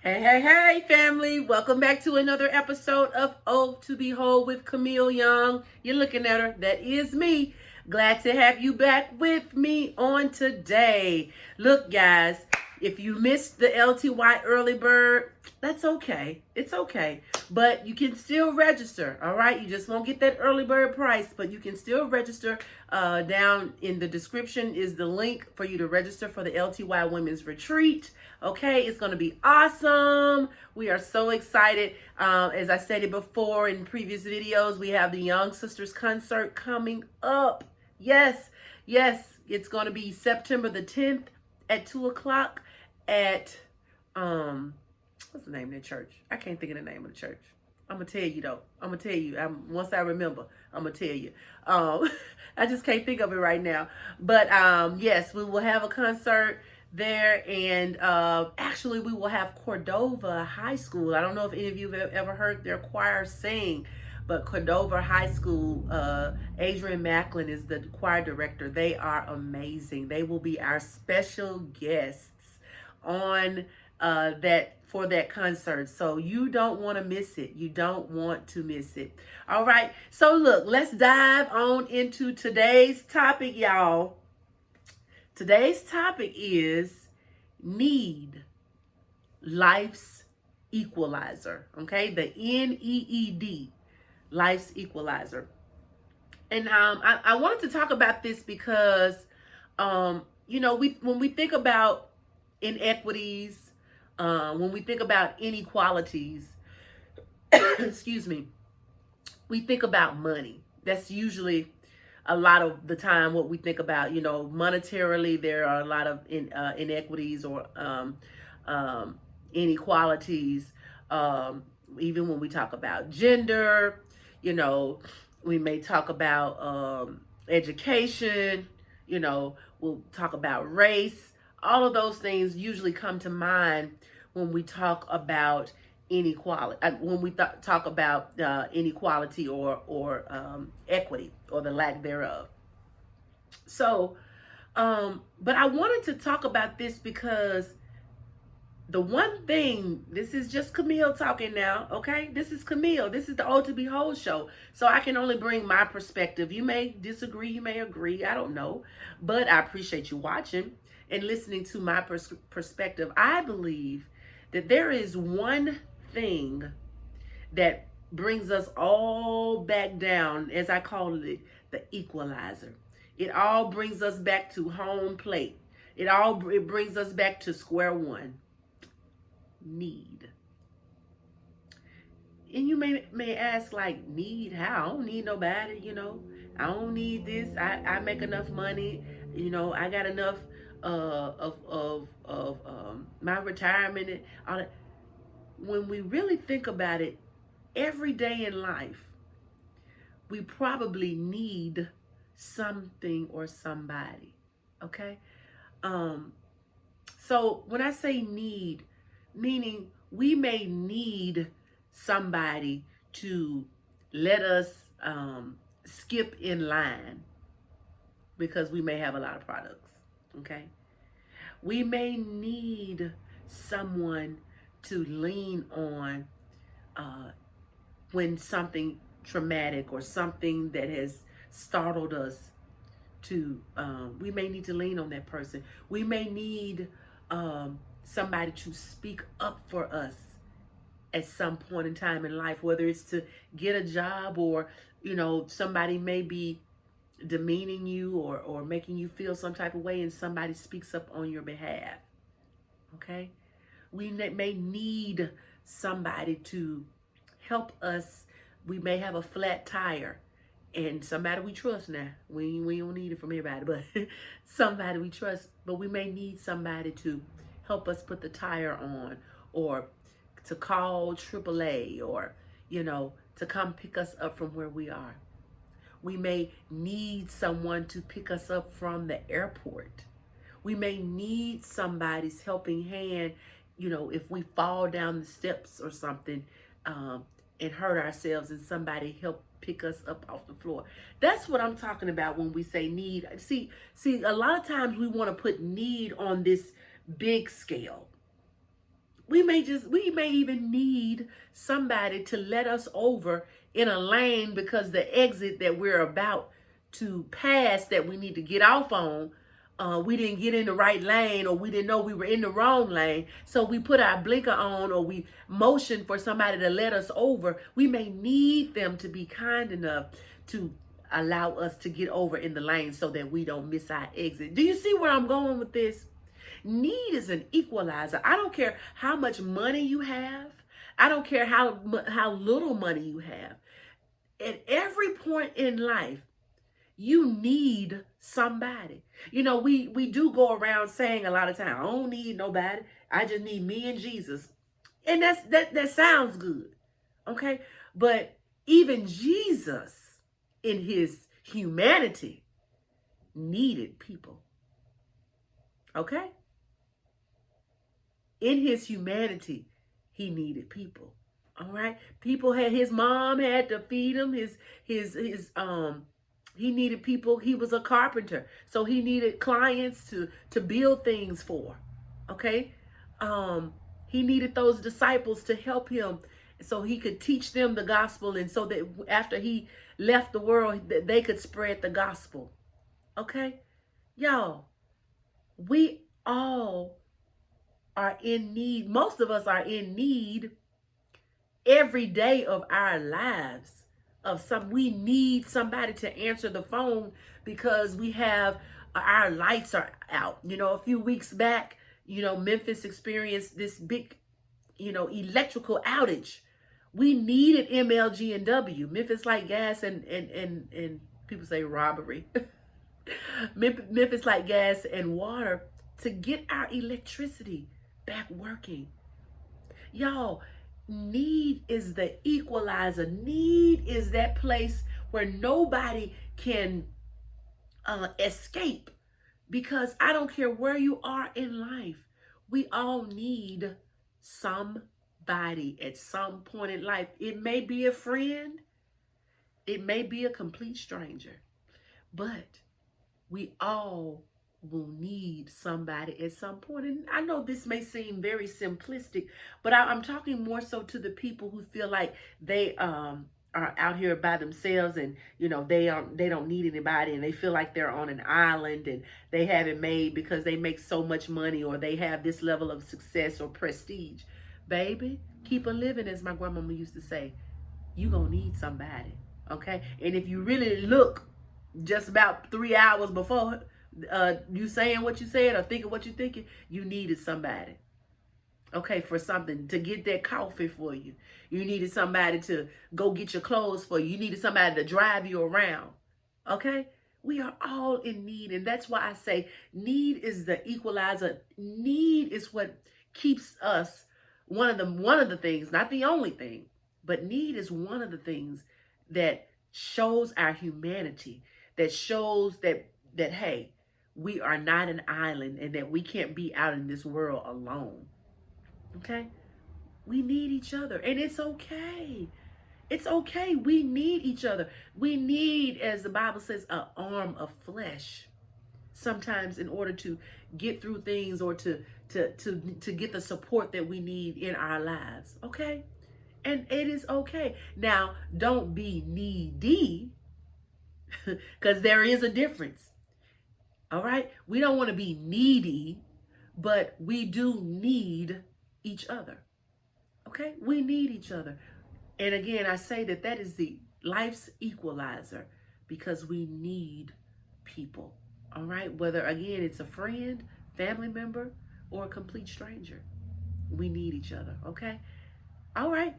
Hey, hey, hey, family. Welcome back to another episode of Oh to Behold with Camille Young. You're looking at her. That is me. Glad to have you back with me on today. Look, guys, if you missed the LTY early bird, that's okay. It's okay. But you can still register, all right? You just won't get that early bird price, but you can still register. Down in the description is the link for you to register for the LTY Women's Retreat. Okay, it's going to be awesome. We are so excited. As I stated before in previous videos, we have the Young Sisters concert coming up. Yes, it's going to be September the 10th at 2 o'clock at, what's the name of the church? I can't think of the name of the church. I'm going to tell you, though. I'm going to tell you. Once I remember, I'm going to tell you. I just can't think of it right now. But, yes, we will have a concert there, and actually we will have Cordova High School. I don't know if any of you have ever heard their choir sing, but Cordova High School, Adrian Macklin is the choir director. They are amazing. They will be our special guests on for that concert. So you don't want to miss it. You don't want to miss it. All right. So look, let's dive on into today's topic, y'all. Today's topic is need, life's equalizer. Okay, the NEED, life's equalizer. And I wanted to talk about this because, when we think about inequities, when we think about inequalities, excuse me, we think about money. That's usually a lot of the time what we think about. Monetarily, there are a lot of inequities or inequalities. Even when we talk about gender, we may talk about education, we'll talk about race. All of those things usually come to mind when we talk about inequality, when we talk about inequality or equity or the lack thereof. So, but I wanted to talk about this because the one thing, this is just Camille talking now, okay? This is Camille. This is the Oh to Behold show. So I can only bring my perspective. You may disagree, you may agree, I don't know. But I appreciate you watching and listening to my perspective. I believe that there is one thing that brings us all back down, as I call it, the equalizer. It all brings us back to home plate. It brings us back to square one. Need. And you may ask, like, need how? I don't need nobody, I don't need this. I make enough money, I got enough of my retirement and all that. When we really think about it, every day in life, we probably need something or somebody. Okay? So when I say need, meaning we may need somebody to let us skip in line because we may have a lot of products. Okay? We may need someone to lean on when something traumatic or something that has startled us we may need to lean on that person. We may need somebody to speak up for us at some point in time in life, whether it's to get a job or, somebody may be demeaning you or making you feel some type of way and somebody speaks up on your behalf. Okay? We may need somebody to help us. We may have a flat tire and somebody we trust now. We don't need it from everybody, but somebody we trust. But we may need somebody to help us put the tire on, or to call AAA, or, to come pick us up from where we are. We may need someone to pick us up from the airport. We may need somebody's helping hand, if we fall down the steps or something and hurt ourselves, and somebody help pick us up off the floor. That's what I'm talking about when we say need. See, a lot of times we want to put need on this big scale. We may even need somebody to let us over in a lane because the exit that we're about to pass that we need to get off on, we didn't get in the right lane, or we didn't know we were in the wrong lane. So we put our blinker on, or we motion for somebody to let us over. We may need them to be kind enough to allow us to get over in the lane so that we don't miss our exit. Do you see where I'm going with this? Need is an equalizer. I don't care how much money you have. I don't care how little money you have. At every point in life, you need somebody. You know, we do go around saying a lot of time, I don't need nobody. I just need me and Jesus. And that sounds good. Okay? But even Jesus in his humanity needed people. Okay? In his humanity, he needed people. All right? People his mom had to feed him. He needed people. He was a carpenter, so he needed clients to build things for. Okay? He needed those disciples to help him so he could teach them the gospel, and so that after he left the world, that they could spread the gospel. Okay? Y'all, we all are in need. Most of us are in need every day of our lives of we need somebody to answer the phone because we have our lights are out. You know, a few weeks back, you know, Memphis experienced this big, you know, electrical outage. We needed MLG and W. Memphis Light Gas and people say robbery. Memphis Light Gas and Water to get our electricity back working. Y'all, need is the equalizer. Need is that place where nobody can escape, because I don't care where you are in life, we all need somebody at some point in life. It may be a friend, it may be a complete stranger, but we all will need somebody at some point. And I know this may seem very simplistic, but I'm talking more so to the people who feel like they are out here by themselves, and you know they don't need anybody, and they feel like they're on an island and they have it made because they make so much money or they have this level of success or prestige. Baby, keep a living, as my grandmama used to say. You gonna need somebody, okay? And if you really look just about 3 hours before you saying what you said or thinking what you're thinking, you needed somebody, okay, for something, to get that coffee for you. You needed somebody to go get your clothes for you. You needed somebody to drive you around, okay? We are all in need, and that's why I say need is the equalizer. Need is what keeps us, one of the things, not the only thing, but need is one of the things that shows our humanity, that shows that hey, we are not an island and that we can't be out in this world alone. Okay? We need each other, and it's okay. It's okay. We need each other. We need, as the Bible says, an arm of flesh sometimes in order to get through things or to get the support that we need in our lives. Okay? And it is okay. Now, don't be needy, because there is a difference. All right? We don't want to be needy, but we do need each other. Okay? We need each other. And again, I say that is the life's equalizer, because we need people. All right? Whether, again, it's a friend, family member, or a complete stranger. We need each other. Okay? All right.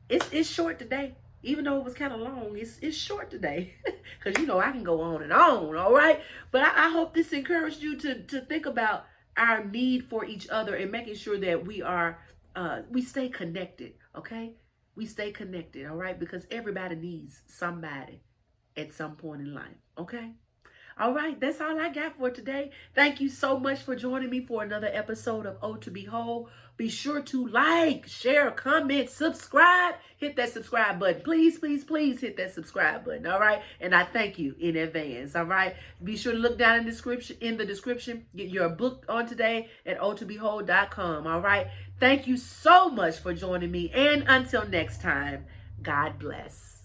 It's short today. Even though it was kind of long, it's short today, because you know I can go on and on, all right? But I hope this encouraged you to think about our need for each other and making sure that we stay connected, okay? We stay connected, all right? Because everybody needs somebody at some point in life, okay? All right, that's all I got for today. Thank you so much for joining me for another episode of Oh to Be Whole. Be sure to like, share, comment, subscribe. Hit that subscribe button. Please, please, please hit that subscribe button, all right? And I thank you in advance, all right? Be sure to look down in the description. Get your book on today at ohtobehold.com, all right? Thank you so much for joining me. And until next time, God bless.